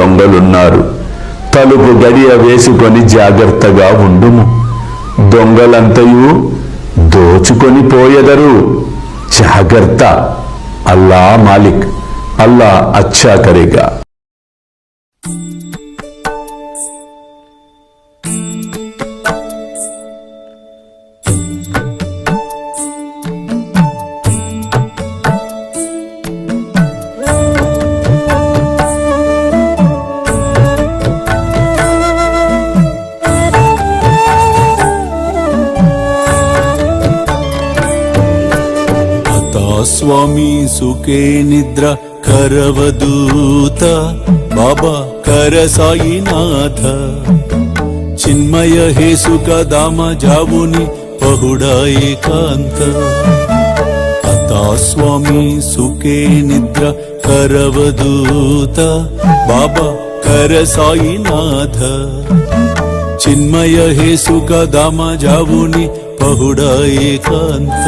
దొంగలున్నారు. తలుపు గడియ వేసుకొని జాగ్రత్తగా ఉండుము. దొంగలంతయు దోచుకొని పోయెదరు. జాగ్రత్త. అల్లా మాలిక్. అల్లా అచ్చా కరేగా. ಸ್ವಾಮಿ ಸುಖೇ ನಿದ್ರ ಕರವದೂತ ಬಾಬಾ ಕರ ಸಾಯಿನಾಥ ಚಿನ್ಮಯ ಹೇ ಸುಖ ಧಾಮ ಜಾವುನಿ ಪಹುಡಾ ಏಕಾಂತ ಅತಾ ಸ್ವಾಮಿ ಸುಖೇ ನಿದ್ರ ಕರವದೂತ ಬಾಬಾ ಕರ ಸಾಯಿನಾಥ ಚಿನ್ಮಯ ಹೇ ಸುಖ ಧಾಮ ಜಾವುನಿ ಪಹುಡಾ ಏಕಾಂತ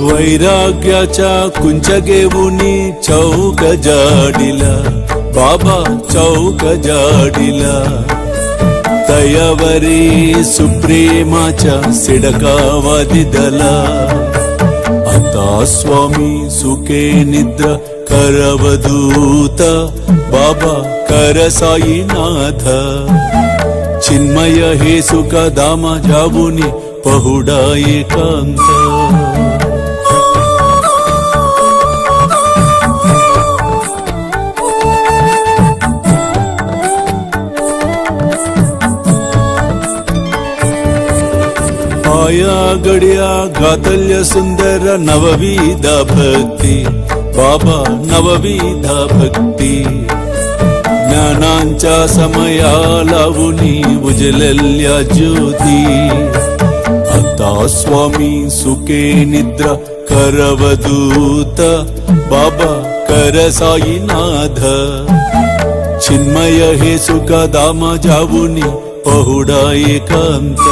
वैराग्याच्या कुंचगेवुनी चौक जाडिला बाबा चौक जाडिला तयावरी सुप्रेमाच्या सिडकावादिदला आता स्वामी सुखे निद्र करवदूत बाबा कर साईनाथ चिन्मय हे सुख धाम जावुनी पहुडा एकांत आया गड्या गातल्य सुंदर नवविधा भक्ती बाबा नवविधा भक्ती ज्ञानांच्या समया लावुनी उजलल्या ज्योती आता स्वामी सुखे निद्रा करवदूत बाबा कर साईनाथ चिन्मय हे सुख धाम जावुनी पहुडा एकांत